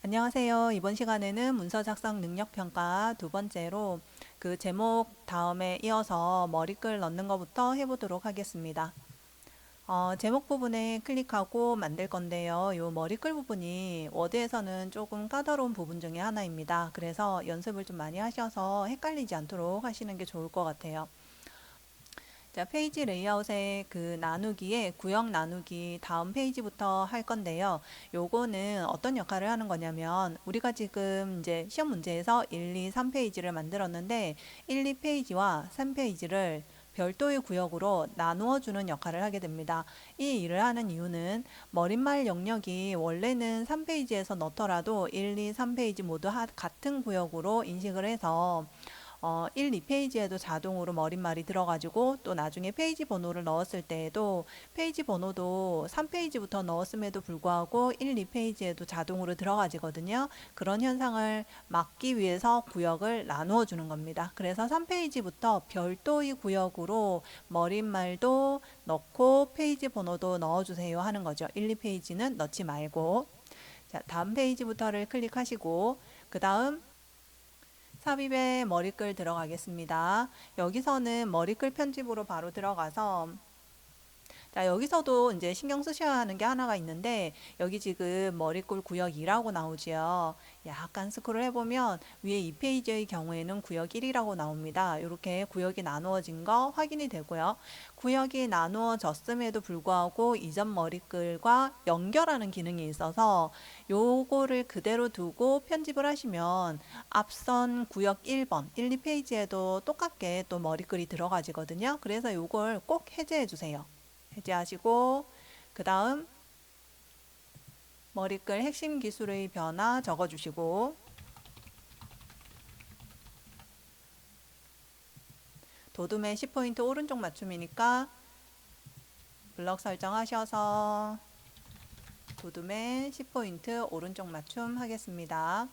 안녕하세요. 이번 시간에는 문서 작성 능력 평가 두 번째로 그 제목 다음에 이어서 머리글 넣는 것부터 해보도록 하겠습니다. 제목 부분에 클릭하고 만들 건데요. 이 머리글 부분이 워드에서는 조금 까다로운 부분 중에 하나입니다. 그래서 연습을 좀 많이 하셔서 헷갈리지 않도록 하시는 게 좋을 것 같아요. 자, 페이지 레이아웃의 그 나누기에 구역 나누기 다음 페이지부터 할 건데요. 요거는 어떤 역할을 하는 거냐면 우리가 지금 이제 시험 문제에서 1, 2, 3페이지를 만들었는데 1, 2페이지와 3페이지를 별도의 구역으로 나누어 주는 역할을 하게 됩니다. 이 일을 하는 이유는 머릿말 영역이 원래는 3페이지에서 넣더라도 1, 2, 3페이지 모두 같은 구역으로 인식을 해서 1, 2페이지에도 자동으로 머릿말이 들어가지고 또 나중에 페이지 번호를 넣었을 때에도 페이지 번호도 3페이지부터 넣었음에도 불구하고 1, 2페이지에도 자동으로 들어가지거든요. 그런 현상을 막기 위해서 구역을 나누어 주는 겁니다. 그래서 3페이지부터 별도의 구역으로 머릿말도 넣고 페이지 번호도 넣어주세요 하는 거죠. 1, 2페이지는 넣지 말고. 자, 다음 페이지부터를 클릭하시고 그 다음 삽입에 머리글 들어가겠습니다. 여기서는 머리글 편집으로 바로 들어가서 자, 여기서도 이제 신경 쓰셔야 하는 게 하나가 있는데 여기 지금 머리글 구역 2라고 나오지요. 약간 스크롤 해보면 위에 2페이지의 경우에는 구역 1이라고 나옵니다. 이렇게 구역이 나누어진 거 확인이 되고요. 구역이 나누어졌음에도 불구하고 이전 머리글과 연결하는 기능이 있어서 요거를 그대로 두고 편집을 하시면 앞선 구역 1번, 1, 2페이지에도 똑같게 또 머리글이 들어가지거든요. 그래서 요걸 꼭 해제해 주세요. 해제하시고 그 다음 머리글 핵심 기술의 변화 적어주시고 도둠의 10포인트 오른쪽 맞춤이니까 블럭 설정하셔서 도둠의 10포인트 오른쪽 맞춤 하겠습니다.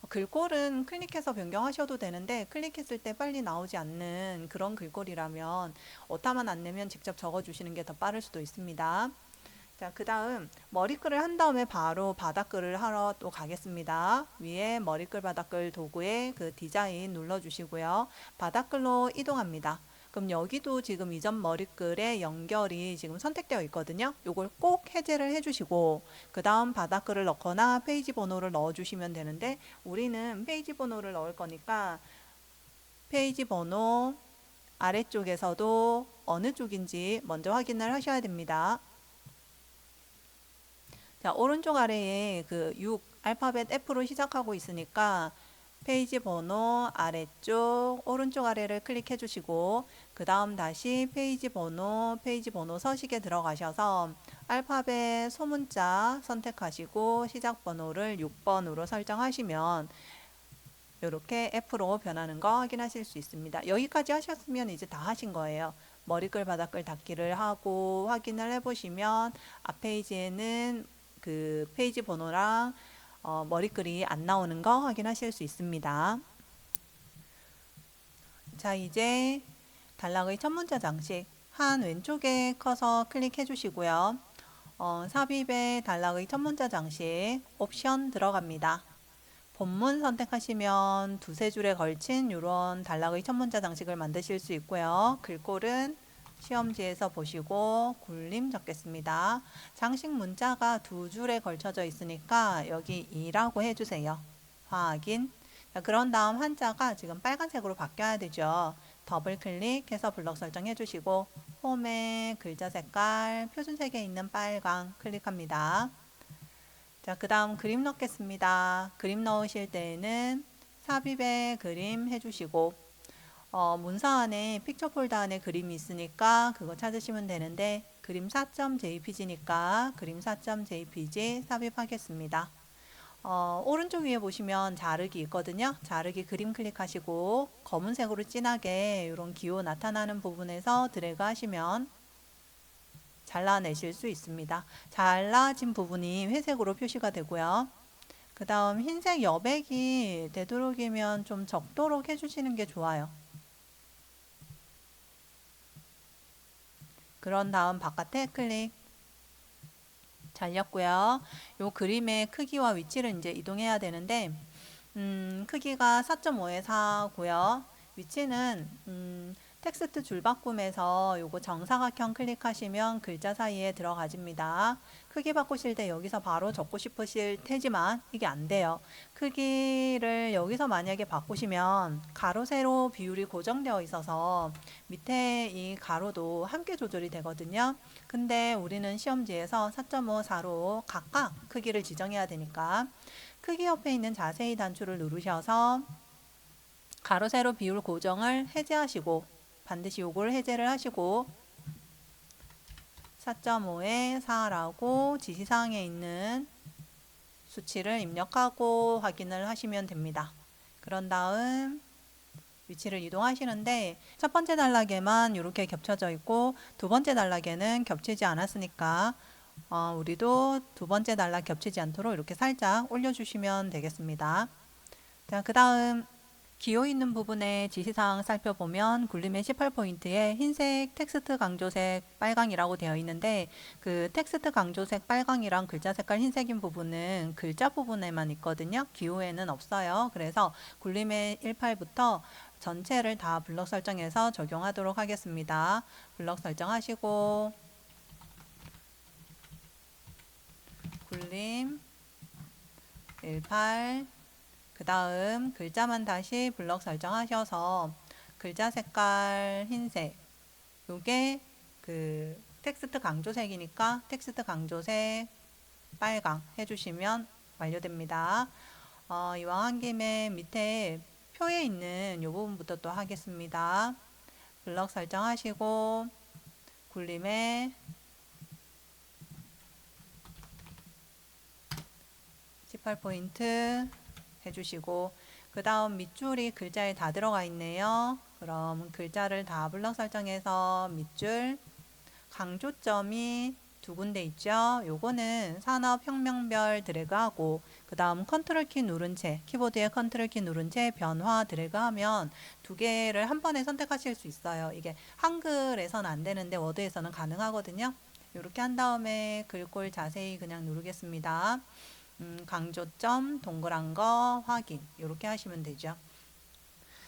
글꼴은 클릭해서 변경하셔도 되는데 클릭했을 때 빨리 나오지 않는 그런 글꼴이라면 오타만 안 내면 직접 적어주시는 게 더 빠를 수도 있습니다. 자, 그 다음 머리글을 한 다음에 바로 바닥글을 하러 또 가겠습니다. 위에 머리글 바닥글 도구에 그 디자인 눌러주시고요. 바닥글로 이동합니다. 그럼 여기도 지금 이전 머리글의 연결이 지금 선택되어 있거든요. 이걸 꼭 해제를 해주시고 그 다음 바닥글을 넣거나 페이지 번호를 넣어주시면 되는데 우리는 페이지 번호를 넣을 거니까 페이지 번호 아래쪽에서도 어느 쪽인지 먼저 확인을 하셔야 됩니다. 자, 오른쪽 아래에 그 6 알파벳 F로 시작하고 있으니까 페이지 번호 아래쪽 오른쪽 아래를 클릭해 주시고 그 다음 다시 페이지 번호 서식에 들어가셔서 알파벳 소문자 선택하시고 시작 번호를 6번으로 설정하시면 이렇게 F로 변하는 거 확인하실 수 있습니다. 여기까지 하셨으면 이제 다 하신 거예요. 머리글 바닥글 닫기를 하고 확인을 해보시면 앞 페이지에는 그 페이지 번호랑 머리글이 안 나오는 거 확인하실 수 있습니다. 자, 이제 단락의 첫 문자 장식 한 왼쪽에 커서 클릭해 주시고요. 삽입의 단락의 첫 문자 장식 옵션 들어갑니다. 본문 선택하시면 두세 줄에 걸친 이런 단락의 첫 문자 장식을 만드실 수 있고요. 글꼴은 시험지에서 보시고 굴림 적겠습니다. 장식 문자가 두 줄에 걸쳐져 있으니까 여기 2라고 해주세요. 확인. 자, 그런 다음 한자가 지금 빨간색으로 바뀌어야 되죠. 더블 클릭해서 블럭 설정해 주시고 홈에 글자 색깔 표준색에 있는 빨강 클릭합니다. 자, 그 다음 그림 넣겠습니다. 그림 넣으실 때에는 삽입에 그림 해주시고 문서 안에 픽처 폴더 안에 그림이 있으니까 그거 찾으시면 되는데 그림 4.jpg니까 그림 4.jpg 삽입하겠습니다. 오른쪽 위에 보시면 자르기 있거든요. 자르기 그림 클릭하시고 검은색으로 진하게 이런 기호 나타나는 부분에서 드래그 하시면 잘라내실 수 있습니다. 잘라진 부분이 회색으로 표시가 되고요. 그 다음 흰색 여백이 되도록이면 좀 적도록 해주시는 게 좋아요. 그런 다음 바깥에 클릭. 잘렸고요. 요 그림의 크기와 위치를 이제 이동해야 되는데 크기가 4.5에 4고요. 위치는 텍스트 줄바꿈에서 요거 정사각형 클릭하시면 글자 사이에 들어가집니다. 크기 바꾸실 때 여기서 바로 적고 싶으실 테지만 이게 안 돼요. 크기를 여기서 만약에 바꾸시면 가로 세로 비율이 고정되어 있어서 밑에 이 가로도 함께 조절이 되거든요. 근데 우리는 시험지에서 4.5, 4로 각각 크기를 지정해야 되니까 크기 옆에 있는 자세히 단추를 누르셔서 가로 세로 비율 고정을 해제하시고 반드시 요걸 해제를 하시고 4.5에 4라고 지시사항에 있는 수치를 입력하고 확인을 하시면 됩니다. 그런 다음 위치를 이동하시는데 첫 번째 단락에만 이렇게 겹쳐져 있고 두 번째 단락에는 겹치지 않았으니까 우리도 두 번째 단락 겹치지 않도록 이렇게 살짝 올려주시면 되겠습니다. 자, 그 다음 기호 있는 부분의 지시사항 살펴보면 굴림의 18포인트에 흰색 텍스트 강조색 빨강이라고 되어 있는데 그 텍스트 강조색 빨강이랑 글자 색깔 흰색인 부분은 글자 부분에만 있거든요. 기호에는 없어요. 그래서 굴림의 18부터 전체를 다 블럭 설정해서 적용하도록 하겠습니다. 블럭 설정하시고 굴림 18 그 다음 글자만 다시 블럭 설정하셔서 글자 색깔 흰색 요게 그 텍스트 강조색이니까 텍스트 강조색 빨강 해주시면 완료됩니다. 이왕 한 김에 밑에 표에 있는 요 부분부터 또 하겠습니다. 블럭 설정하시고 굴림에 18포인트 해주시고 그 다음 밑줄이 글자에 다 들어가 있네요. 그럼 글자를 다 블럭 설정해서 밑줄 강조점이 두 군데 있죠. 요거는 산업혁명별 드래그하고 그 다음 컨트롤 키 누른 채 키보드에 컨트롤 키 누른 채 변화 드래그하면 두 개를 한 번에 선택하실 수 있어요. 이게 한글에서는 안 되는데 워드에서는 가능하거든요. 이렇게 한 다음에 글꼴 자세히 그냥 누르겠습니다. 강조점 동그란 거 확인 이렇게 하시면 되죠.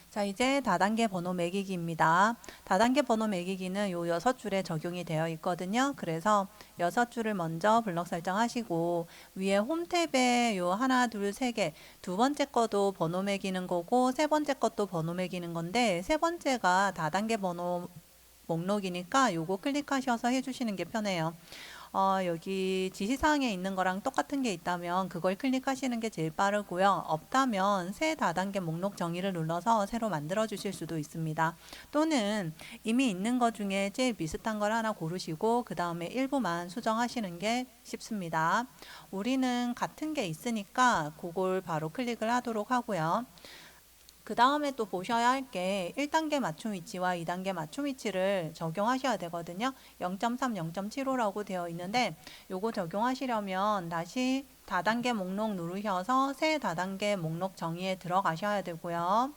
자, 이제 다단계 번호 매기기입니다. 다단계 번호 매기기는 요 6줄에 적용이 되어 있거든요. 그래서 6줄을 먼저 블럭 설정하시고 위에 홈 탭에 요 하나, 둘, 세 개, 두 번째 것도 번호 매기는 거고 세 번째 것도 번호 매기는 건데 세 번째가 다단계 번호 목록이니까 요거 클릭하셔서 해주시는 게 편해요. 여기 지시사항에 있는 거랑 똑같은 게 있다면 그걸 클릭하시는 게 제일 빠르고요. 없다면 새 다단계 목록 정의를 눌러서 새로 만들어 주실 수도 있습니다. 또는 이미 있는 것 중에 제일 비슷한 걸 하나 고르시고 그 다음에 일부만 수정하시는 게 쉽습니다. 우리는 같은 게 있으니까 그걸 바로 클릭을 하도록 하고요. 그 다음에 또 보셔야 할 게 1단계 맞춤 위치와 2단계 맞춤 위치를 적용하셔야 되거든요. 0.3, 0.75라고 되어 있는데 요거 적용하시려면 다시 다단계 목록 누르셔서 새 다단계 목록 정의에 들어가셔야 되고요.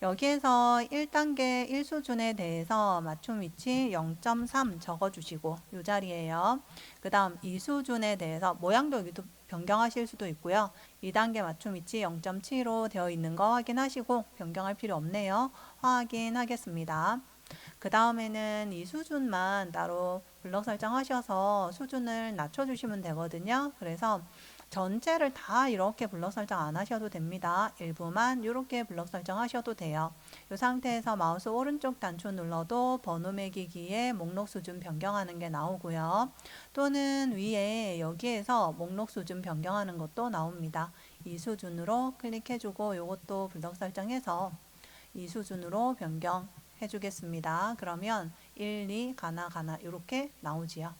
여기에서 1단계 1수준에 대해서 맞춤 위치 0.3 적어주시고 이 자리에요. 그 다음 2수준에 대해서 모양도 여기도 변경하실 수도 있고요. 2단계 맞춤 위치 0.7로 되어 있는 거 확인하시고 변경할 필요 없네요. 확인하겠습니다. 그 다음에는 이 수준만 따로 블럭 설정하셔서 수준을 낮춰주시면 되거든요. 그래서 전체를 다 이렇게 블럭 설정 안 하셔도 됩니다. 일부만 이렇게 블럭 설정하셔도 돼요. 이 상태에서 마우스 오른쪽 단추 눌러도 번호 매기기에 목록 수준 변경하는 게 나오고요. 또는 위에 여기에서 목록 수준 변경하는 것도 나옵니다. 이 수준으로 클릭해주고 이것도 블럭 설정해서 이 수준으로 변경해 주겠습니다. 그러면 1, 2, 가나 이렇게 나오지요.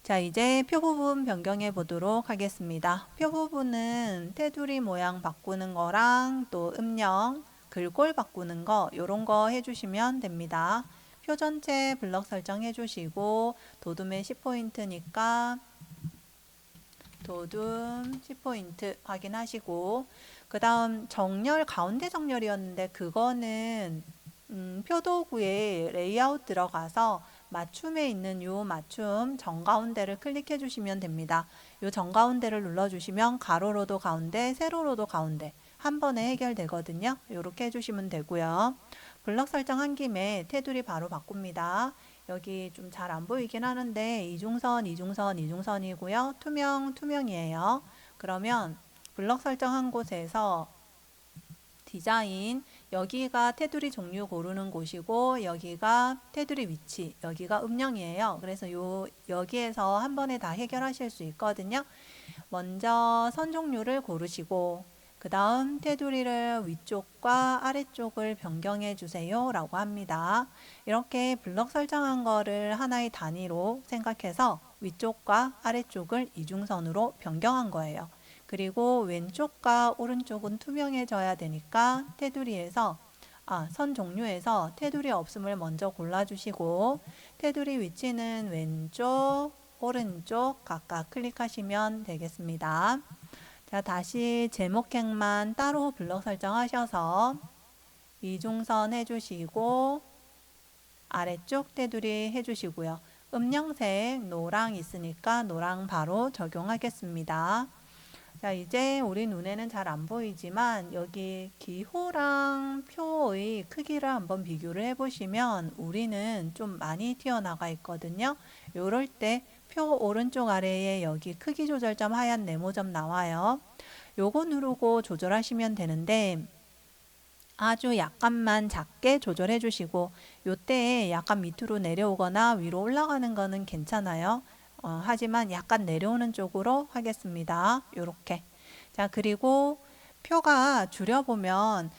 자, 이제 표 부분 변경해 보도록 하겠습니다. 표 부분은 테두리 모양 바꾸는 거랑 또 음영, 글꼴 바꾸는 거 요런 거 해주시면 됩니다. 표 전체 블럭 설정해 주시고 도둠의 10포인트니까 도둠 10포인트 확인하시고 그 다음 정렬 가운데 정렬이었는데 그거는 표도구에 레이아웃 들어가서 맞춤에 있는 요 맞춤 정가운데를 클릭해 주시면 됩니다. 요 정가운데를 눌러 주시면 가로로도 가운데, 세로로도 가운데 한 번에 해결되거든요. 이렇게 해주시면 되고요. 블럭 설정한 김에 테두리 바로 바꿉니다. 여기 좀 잘 안 보이긴 하는데 이중선, 이중선, 이중선이고요. 투명, 투명이에요. 그러면 블럭 설정한 곳에서 디자인, 여기가 테두리 종류 고르는 곳이고 여기가 테두리 위치, 여기가 음영이에요. 그래서 여기에서 한 번에 다 해결하실 수 있거든요. 먼저 선 종류를 고르시고 그 다음 테두리를 위쪽과 아래쪽을 변경해 주세요 라고 합니다. 이렇게 블럭 설정한 거를 하나의 단위로 생각해서 위쪽과 아래쪽을 이중선으로 변경한 거예요. 그리고 왼쪽과 오른쪽은 투명해져야 되니까 테두리에서 선 종류에서 테두리 없음을 먼저 골라주시고 테두리 위치는 왼쪽, 오른쪽 각각 클릭하시면 되겠습니다. 자, 다시 제목행만 따로 블럭 설정하셔서 이중선 해주시고 아래쪽 테두리 해주시고요. 음영색 노랑 있으니까 노랑 바로 적용하겠습니다. 자, 이제 우리 눈에는 잘 안 보이지만 여기 기호랑 표의 크기를 한번 비교를 해보시면 우리는 좀 많이 튀어나가 있거든요. 요럴 때 표 오른쪽 아래에 여기 크기 조절점 하얀 네모점 나와요. 요거 누르고 조절하시면 되는데 아주 약간만 작게 조절해 주시고 요때 약간 밑으로 내려오거나 위로 올라가는 거는 괜찮아요. 하지만 약간 내려오는 쪽으로 하겠습니다. 요렇게. 자, 그리고 표가 줄여보면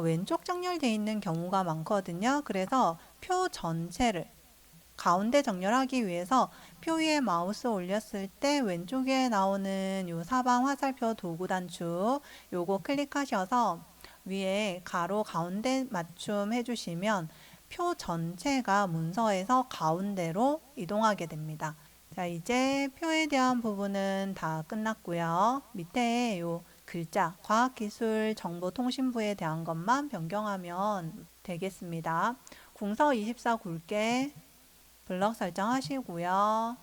왼쪽 정렬되어 있는 경우가 많거든요. 그래서 표 전체를 가운데 정렬하기 위해서 표 위에 마우스 올렸을 때 왼쪽에 나오는 요 사방 화살표 도구 단축 요거 클릭하셔서 위에 가로 가운데 맞춤 해주시면 표 전체가 문서에서 가운데로 이동하게 됩니다. 자, 이제 표에 대한 부분은 다 끝났고요. 밑에 요 글자 과학기술정보통신부에 대한 것만 변경하면 되겠습니다. 궁서 24 굵게 블럭 설정하시고요.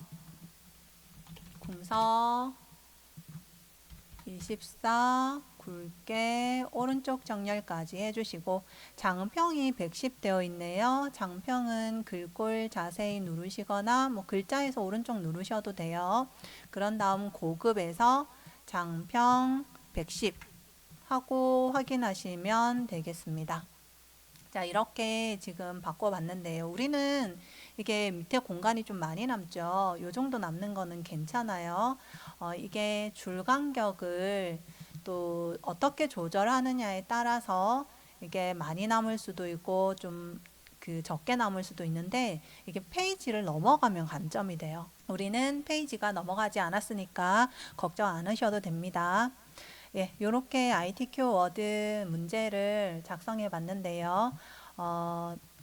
궁서 24 굵게 오른쪽 정렬까지 해주시고 장평이 110 되어 있네요. 장평은 글꼴 자세히 누르시거나 뭐 글자에서 오른쪽 누르셔도 돼요. 그런 다음 고급에서 장평 110 하고 확인하시면 되겠습니다. 자, 이렇게 지금 바꿔봤는데요. 우리는 이게 밑에 공간이 좀 많이 남죠. 요 정도 남는 거는 괜찮아요. 이게 줄 간격을 또 어떻게 조절하느냐에 따라서 이게 많이 남을 수도 있고 좀 적게 남을 수도 있는데 이게 페이지를 넘어가면 간점이 돼요. 우리는 페이지가 넘어가지 않았으니까 걱정 안 하셔도 됩니다. 예, 요렇게 ITQ 워드 문제를 작성해 봤는데요.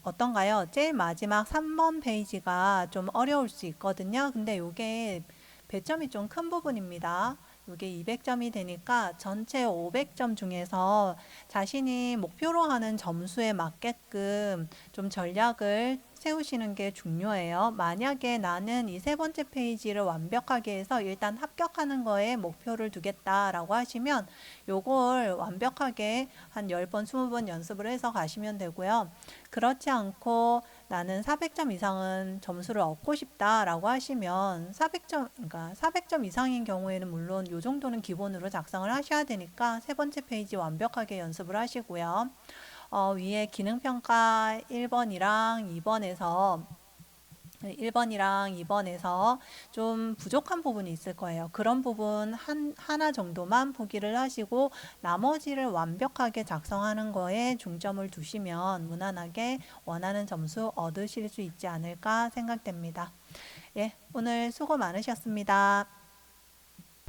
어떤가요? 제일 마지막 3번 페이지가 좀 어려울 수 있거든요. 근데 요게 배점이 좀 큰 부분입니다. 요게 200점이 되니까 전체 500점 중에서 자신이 목표로 하는 점수에 맞게끔 좀 전략을 세우시는 게 중요해요. 만약에 나는 이 세 번째 페이지를 완벽하게 해서 일단 합격하는 거에 목표를 두겠다라고 하시면 요걸 완벽하게 한 10번, 20번 연습을 해서 가시면 되고요. 그렇지 않고 나는 400점 이상은 점수를 얻고 싶다라고 하시면 400점 이상인 경우에는 물론 요 정도는 기본으로 작성을 하셔야 되니까 세 번째 페이지 완벽하게 연습을 하시고요. 위에 기능평가 1번이랑 2번에서 좀 부족한 부분이 있을 거예요. 그런 부분 하나 정도만 포기를 하시고 나머지를 완벽하게 작성하는 거에 중점을 두시면 무난하게 원하는 점수 얻으실 수 있지 않을까 생각됩니다. 예, 오늘 수고 많으셨습니다.